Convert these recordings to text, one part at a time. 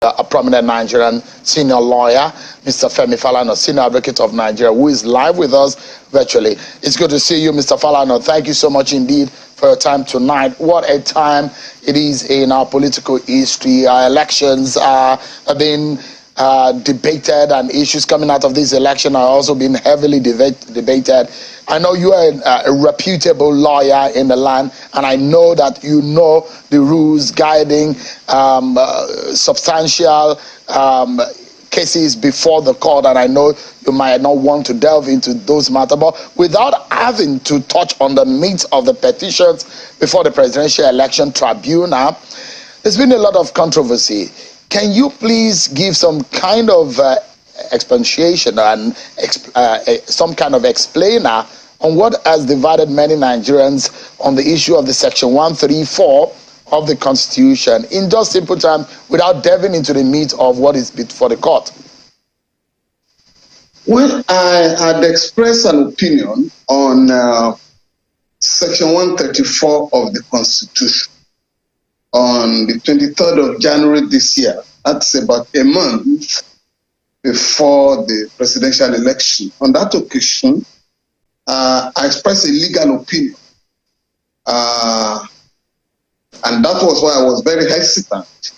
a prominent Nigerian senior lawyer, Mr. Femi Falana, senior advocate of Nigeria, who is live with us virtually. It's good to see you, Mr. Falana. Thank you so much indeed for your time tonight. What a time it is in our political history. Our elections are being debated, and issues coming out of this election are also being heavily debated. I know you are a reputable lawyer in the land, and I know that you know the rules guiding substantial cases before the court, and I know you might not want to delve into those matters, but without having to touch on the meat of the petitions before the Presidential Election Tribunal, there's been a lot of controversy. Can you please give some kind of explanation and some kind of explainer on what has divided many Nigerians on the issue of the Section 134 of the Constitution, in just simple time, without delving into the meat of what is before the court? Well, I had expressed an opinion on Section 134 of the Constitution on the 23rd of January this year. That's about a month before the presidential election. On that occasion, I expressed a legal opinion. And that was why I was very hesitant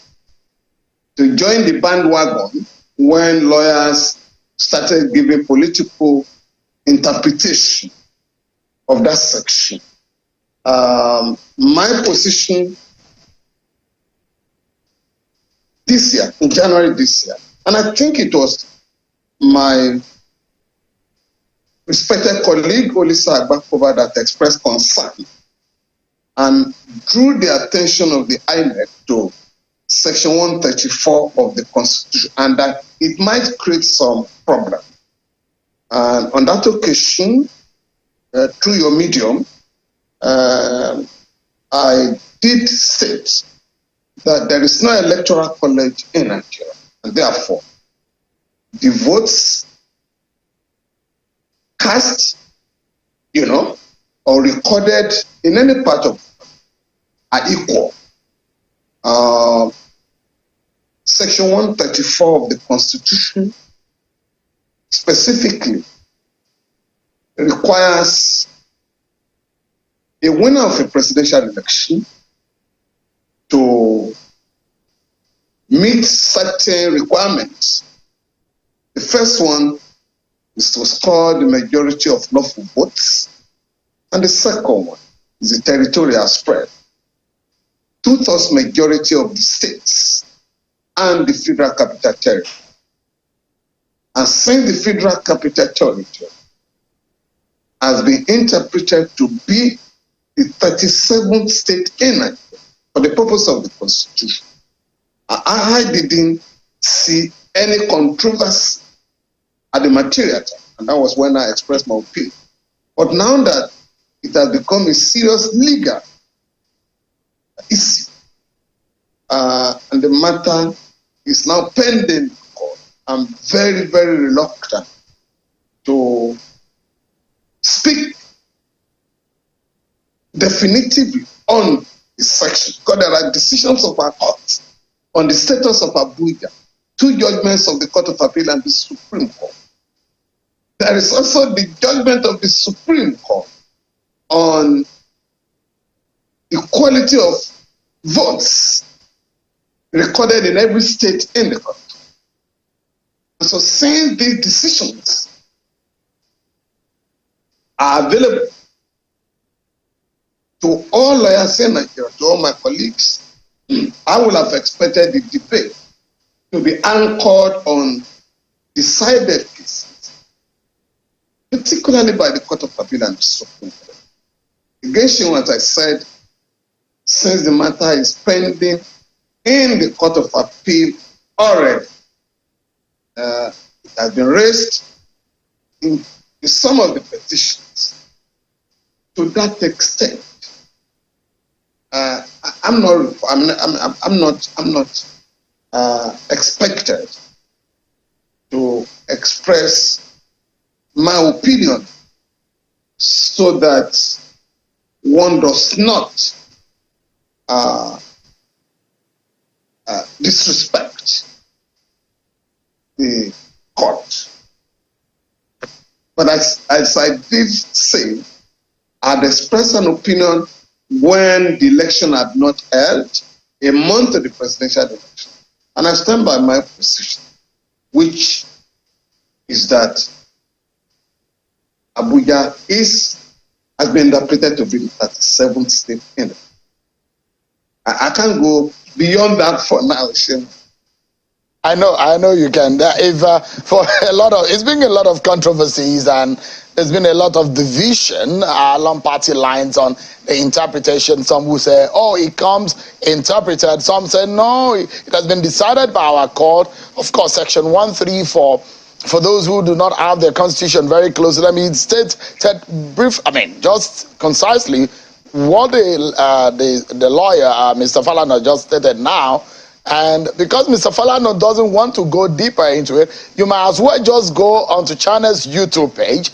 to join the bandwagon when lawyers started giving political interpretation of that section. My position this year, in January this year, and I think it was my respected colleague Olisa Agbakova that expressed concern and drew the attention of the INEC to Section 134 of the Constitution, and that it might create some problem. And on that occasion, through your medium, I did state that there is no electoral college in Nigeria, and therefore the votes cast, or recorded in any part of are equal. Section 134 of the Constitution specifically requires a winner of a presidential election to meet certain requirements. The first one is to score the majority of lawful votes, and the second one is the territorial spread. 2/3 majority of the states and the Federal Capital Territory. And since the Federal Capital Territory has been interpreted to be the 37th state in Nigeria for the purpose of the Constitution, I didn't see any controversy at the material time, and that was when I expressed my opinion. But now that it has become a serious legal issue, and the matter is now pending in court, I'm very, very reluctant to speak definitively on this section, because there are decisions of our court on the status of Abuja, 2 judgments of the Court of Appeal and the Supreme Court. There is also the judgment of the Supreme Court on equality of votes recorded in every state in the country. And so since these decisions are available to all lawyers in Nigeria, to all my colleagues, I would have expected the debate to be anchored on decided cases, particularly by the Court of Appeal and the Supreme Court. Again, as I said, since the matter is pending in the Court of Appeal already, it has been raised in some of the petitions. To that extent, I'm not expected to express my opinion so that one does not disrespect the court. But as I did say, I had expressed an opinion when the election had not held, a month to the presidential election. And I stand by my position, which is that Abuja has been interpreted to be the 37th state in it. I can't go beyond that for now, Shem. I know you can. If for it's been a lot of controversies, and there's been a lot of division along party lines on the interpretation. Some will say, "Oh, it comes interpreted." Some say, "No, it has been decided by our court." Of course, Section 134. For those who do not have their constitution very close to them, it states just concisely what the lawyer, Mr. Falana, just stated now. And because Mr. Falana doesn't want to go deeper into it, you might as well just go onto Channel's YouTube page,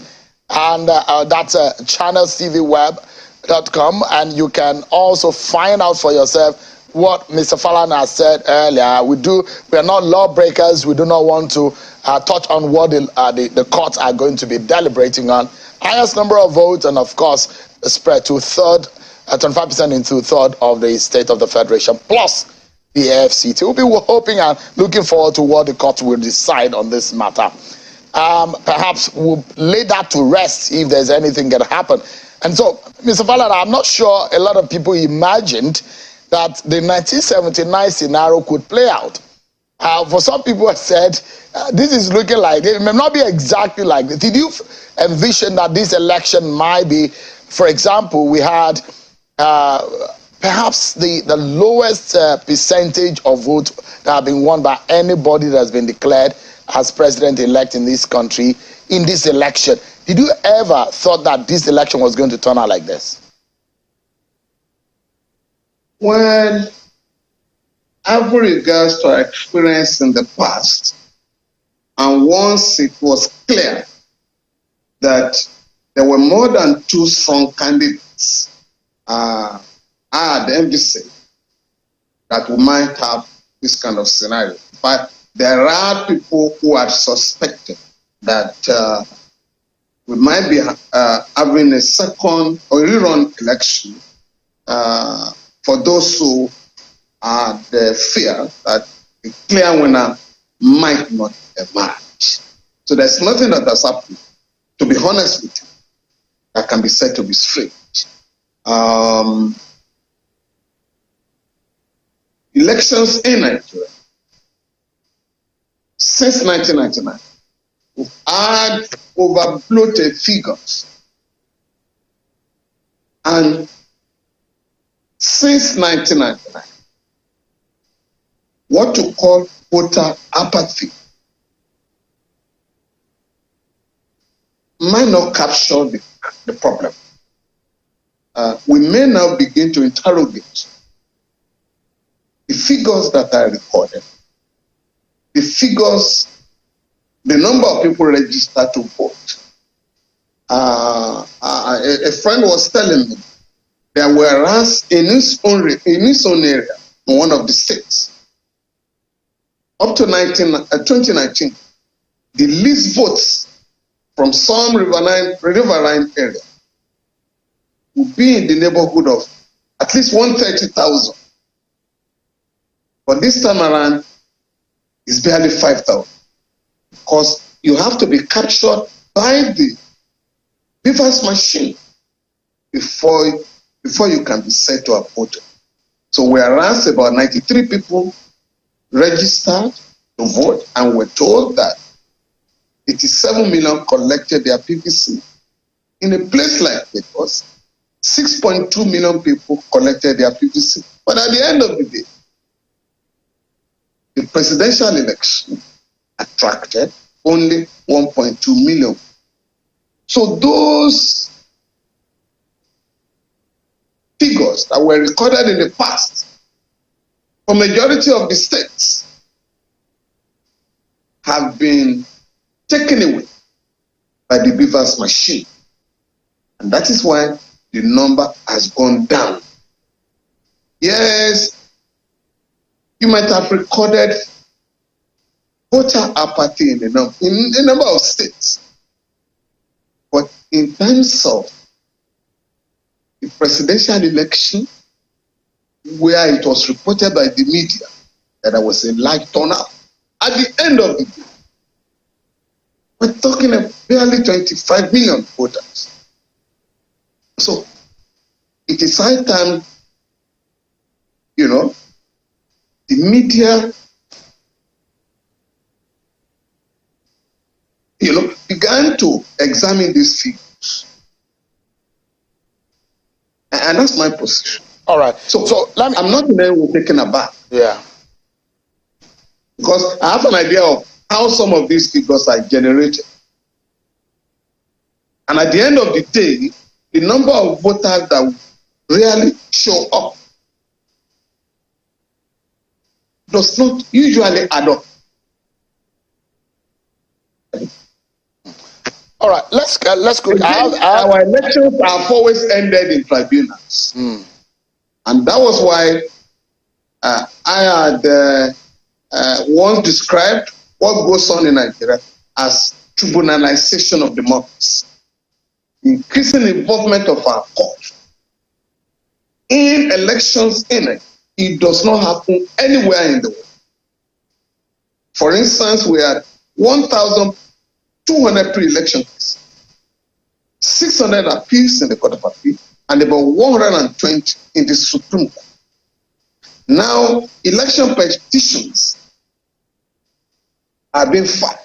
and that's channelcvweb.com, and you can also find out for yourself what Mr. Falana has said earlier. We are not lawbreakers. We do not want to touch on what the courts are going to be deliberating on. Highest number of votes, and of course, spread to 25% into third of the state of the federation, plus the AFCT. We'll be hoping and looking forward to what the court will decide on this matter. Perhaps we'll lay that to rest if there's anything that happen. And so, Mr. Falana, I'm not sure a lot of people imagined that the 1979 scenario could play out. For some people have said, this is looking like, it may not be exactly like this. Did you envision that this election might be, for example, we had perhaps the lowest percentage of votes that have been won by anybody that has been declared as president-elect in this country in this election? Did you ever thought that this election was going to turn out like this? Well, having regards to our experience in the past, and once it was clear that there were more than two strong candidates, I had envisaged that we might have this kind of scenario. But there are people who are suspected that we might be having a second or rerun election for those who are the fear that the clear winner might not emerge. So there's nothing that has happened, to be honest with you, that can be said to be straight. Elections in Nigeria since 1999, we've had over-bloated figures. And since 1999, what you call voter apathy might not capture the problem. We may now begin to interrogate the figures that are recorded, the figures, the number of people registered to vote. A friend was telling me there were in his own area, in one of the states, up to 2019, the least votes from some riverine area would be in the neighborhood of at least 130,000. But this time around, it's barely 5,000. Because you have to be captured by the beaver's machine before you can be said to have voted. So whereas about 93 people registered to vote, and were told that 87 million collected their PVC. In a place like Lagos, 6.2 million people collected their PVC. But at the end of the day, the presidential election attracted only 1.2 million. So those figures that were recorded in the past for majority of the states have been taken away by the beaver's machine. And that is why the number has gone down. Yes, you might have recorded voter apathy in a number of states. But in terms of the presidential election, where it was reported by the media that there was a large turnout, at the end of the day, we're talking of barely 25 million voters. So it is high time, the media, began to examine these figures. And that's my position. All right. So I'm not in any way taken aback. Yeah. Because I have an idea of how some of these figures are generated. And at the end of the day, the number of voters that really show up does not usually add up. All right, let's go. Our elections have always ended in tribunals. And that was why I had once described what goes on in Nigeria as tribunalization of democracy. Increasing involvement of our court in elections it does not happen anywhere in the world. For instance, we had 1,200 pre-election cases, 600 appeals in the Court of Appeal, and about 120 in the Supreme Court. Now, election petitions are being filed.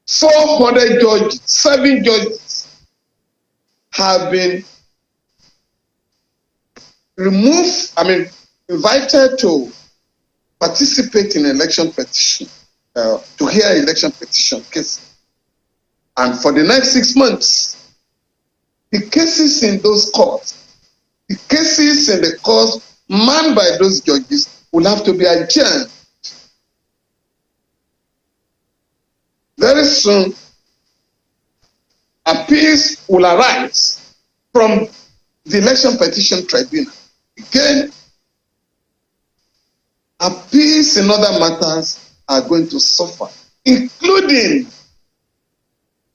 400 judges, 7 judges have been invited to participate in election petition, to hear election petition cases. And for the next 6 months, the cases in those courts, the cases in the courts manned by those judges will have to be adjourned. Very soon, appeals will arise from the election petition tribunal. Again, appeals in other matters are going to suffer, including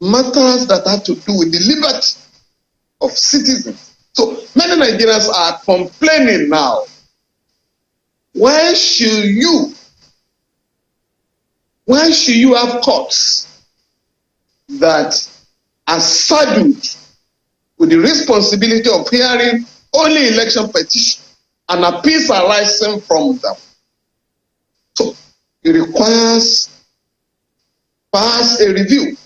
matters that have to do with the liberty of citizens. So many Nigerians are complaining now. Why should you have courts that are saddled with the responsibility of hearing only election petition and appeals arising from them? So it requires perhaps a review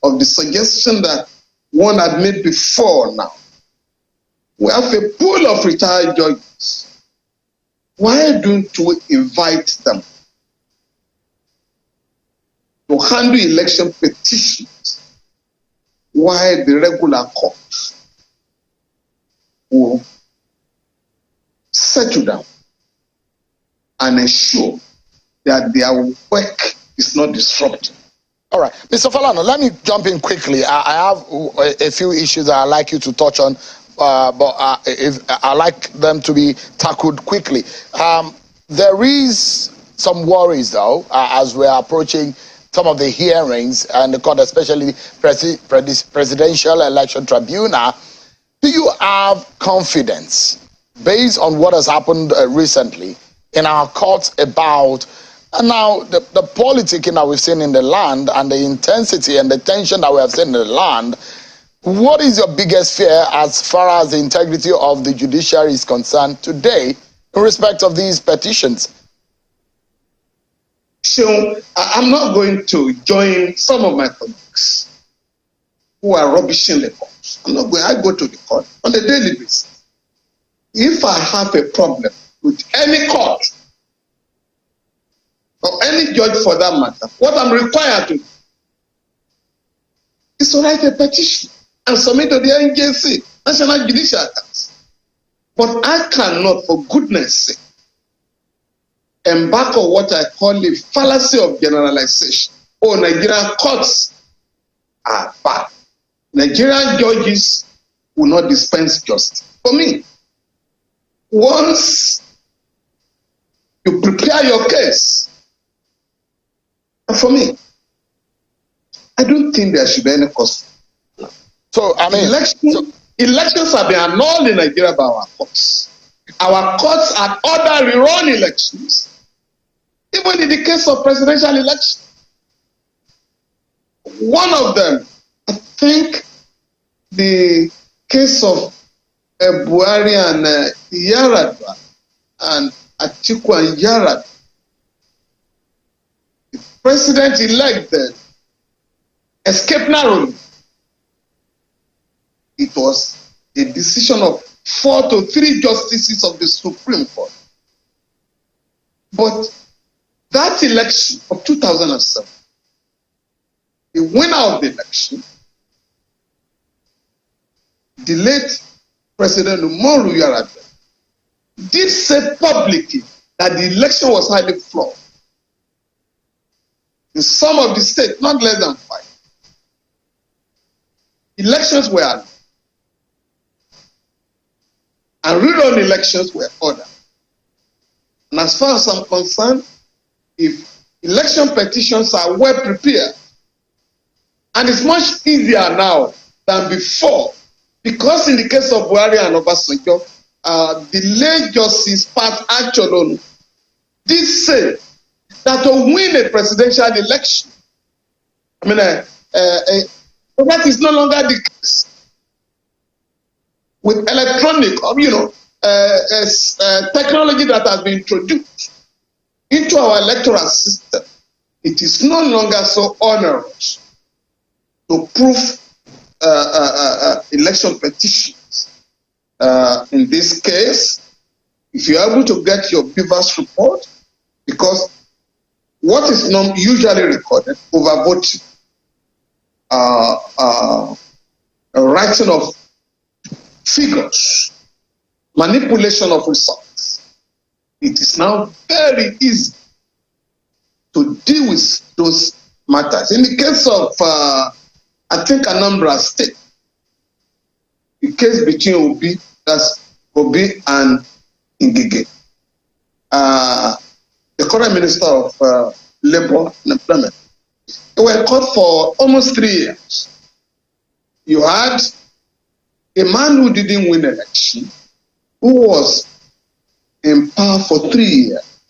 of the suggestion that one had made before now. We have a pool of retired judges. Why don't we invite them to handle election petitions while the regular courts will settle down and ensure that their work is not disrupted? All right, Mr. Falana, let me jump in quickly. I have a few issues that I'd like you to touch on, but I'd like them to be tackled quickly. There is some worries, though, as we're approaching some of the hearings and the court, especially Presidential Election Tribunal. Do you have confidence, based on what has happened recently in our courts about now the politicking that we've seen in the land and the intensity and the tension that we have seen in the land? What is your biggest fear as far as the integrity of the judiciary is concerned today in respect of these petitions? So I'm not going to join some of my colleagues who are rubbishing the courts. I'm not going. I go to the court on a daily basis. If I have a problem with any court or any judge for that matter, what I'm required to do is to write a petition and submit to the NJC, National Judicial Council. But I cannot, for goodness sake, embark on what I call a fallacy of generalization. Oh, Nigerian courts are bad. Nigerian judges will not dispense justice. For me, once you prepare your case And for me, I don't think there should be any cost. So, I mean, elections have been annulled in Nigeria by our courts. Our courts have ordered rerun elections, even in the case of presidential election. One of them, I think, the case of Buhari and Yaradua and Atiku and Yaradua, the president-elect then escaped narrowly. It was a decision of 4 to 3 justices of the Supreme Court. But that election of 2007, the winner of the election, the late President Umaru Yar'Adua, did say publicly that the election was highly flawed. In some of the states, not less than 5, elections were annulled, and rerun elections were ordered. And as far as I'm concerned, if election petitions are well prepared, and it's much easier now than before, because in the case of Buhari and Obasanjo, the late Justice Pat Acholonu did say that to win a presidential election, that is no longer the case. With electronic, technology that has been introduced into our electoral system, it is no longer so onerous to prove election petitions. In this case, if you're able to get your Beavers report, because what is not usually recorded, overvoting, writing of figures, manipulation of results, it is now very easy to deal with those matters. In the case of, I think, Anambra State, the case between Obi and Ngige, the current Minister of Labour and Employment, they were caught for almost 3 years. You had a man who didn't win election, who was in power for 3 years.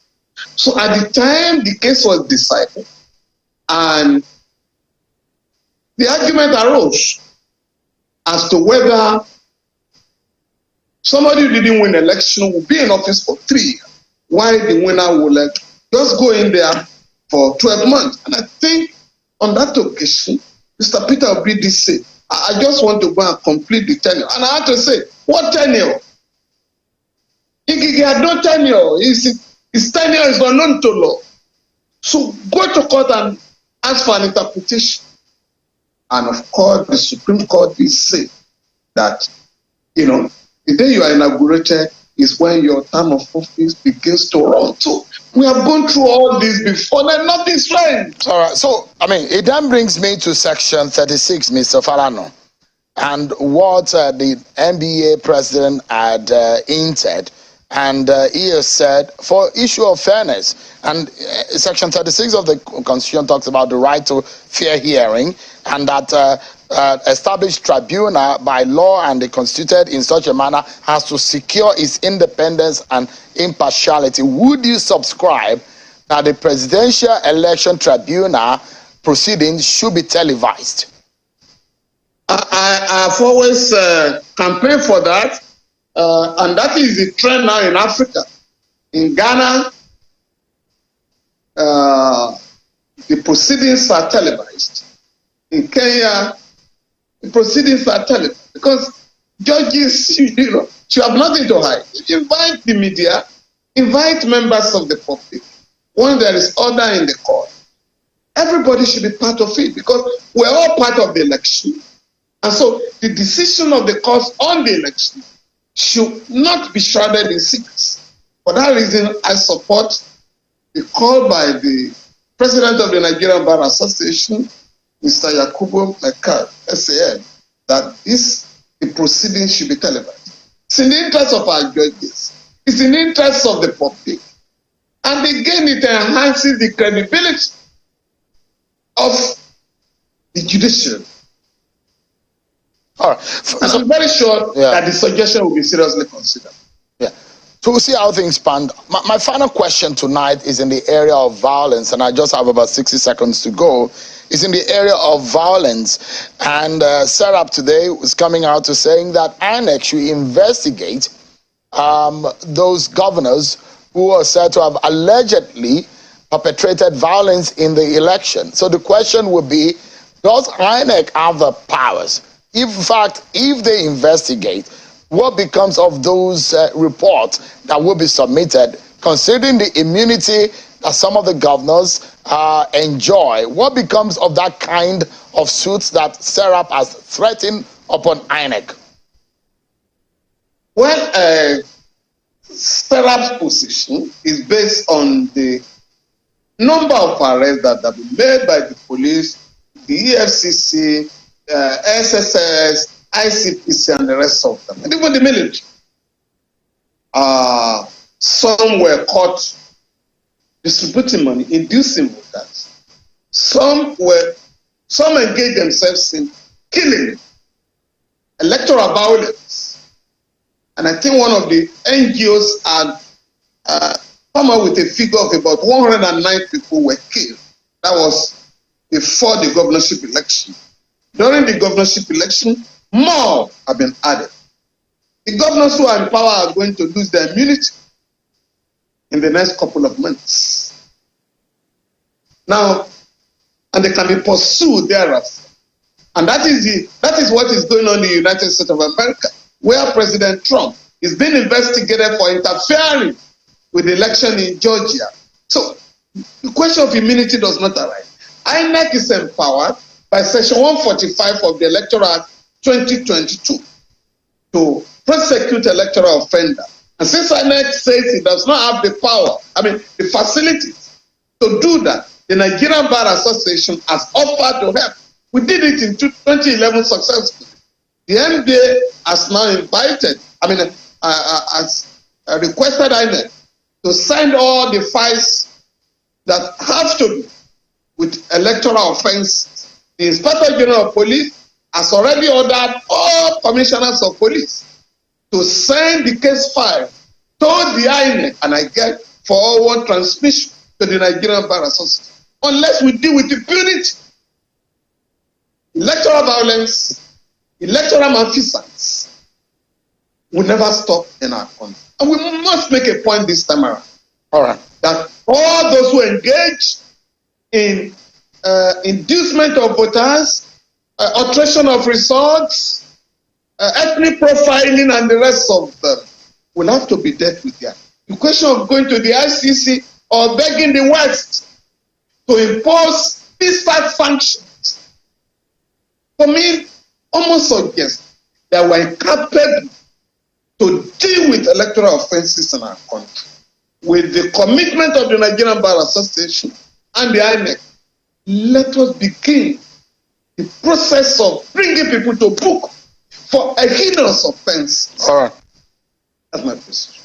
So at the time the case was decided, and the argument arose as to whether somebody who didn't win election will be in office for 3 years, while the winner will just go in there for 12 months. And I think on that occasion, Mr. Peter Obi did say, I just want to go and complete the tenure. And I had to say, what tenure? He had no tenure. His tenure is unknown to law. So go to court and ask for an interpretation. And of course, the Supreme Court did say that, the day you are inaugurated is when your term of office begins to run. So we have gone through all this before, and nothing strange. All right. So, it then brings me to section 36, Mr. Falana, and what the NBA president had hinted. And he has said, for issue of fairness, and section 36 of the Constitution talks about the right to fair hearing, and that established tribunal by law and constituted in such a manner has to secure its independence and impartiality. Would you subscribe that the presidential election tribunal proceedings should be televised? I've always campaigned for that. And that is the trend now in Africa. In Ghana, the proceedings are televised. In Kenya, the proceedings are televised. Because judges, should have nothing to hide. If you invite the media, invite members of the public. When there is order in the court, everybody should be part of it, because we're all part of the election. And so the decision of the courts on the election should not be shrouded in secrecy. For that reason, I support the call by the President of the Nigerian Bar Association, Mr. Yakubu Mekar, SAN, that the proceedings should be televised. It's in the interest of our judges. It's in the interest of the public. And again, it enhances the credibility of the judiciary. All right. And I'm very sure that the suggestion will be seriously considered. Yeah. So we'll see how things pan. My final question tonight is in the area of violence, and I just have about 60 seconds to go. It's in the area of violence. And Serap today was coming out to saying that INEC should investigate those governors who are said to have allegedly perpetrated violence in the election. So the question would be, does INEC have the powers? In fact, if they investigate, what becomes of those reports that will be submitted, considering the immunity that some of the governors enjoy? What becomes of that kind of suits that Serap has threatened upon INEC? Well, Serap's position is based on the number of arrests that have been made by the police, the EFCC, SSS, ICPC, and the rest of them, and even the military. Some were caught distributing money, inducing voters. Some engaged themselves in killing, electoral violence. And I think one of the NGOs had come out with a figure of about 109 people were killed. That was before the governorship election. During the governorship election, more have been added. The governors who are in power are going to lose their immunity in the next couple of months. Now, and they can be pursued thereafter. And that is what is going on in the United States of America, where President Trump is being investigated for interfering with the election in Georgia. So the question of immunity does not arise. INEC is empowered by Section 145 of the Electoral Act 2022 to prosecute electoral offenders. And since INEC says it does not have the power, the facilities to do that, the Nigerian Bar Association has offered to help. We did it in 2011 successfully. The NBA has now invited, has requested INEC to send all the files that have to do with electoral offenses. The Inspector General of Police has already ordered all commissioners of police to send the case file to the INEC, and I get forward transmission to the Nigerian Bar Association. Unless we deal with impunity, electoral violence, electoral malfeasance will never stop in our country. And we must make a point this time around. All right. That all those who engage in inducement of voters, alteration of results, ethnic profiling, and the rest of them will have to be dealt with there. The question of going to the ICC or begging the West to impose peace-type sanctions, for me, almost suggests that we're incapable to deal with electoral offenses in our country. With the commitment of the Nigerian Bar Association and the INEC, let us begin the process of bringing people to book for a heinous offense. All right. That's my position.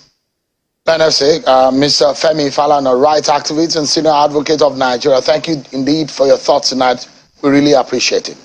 NFC, Mr. Femi Falana, right activist and senior advocate of Nigeria. Thank you indeed for your thoughts tonight. We really appreciate it.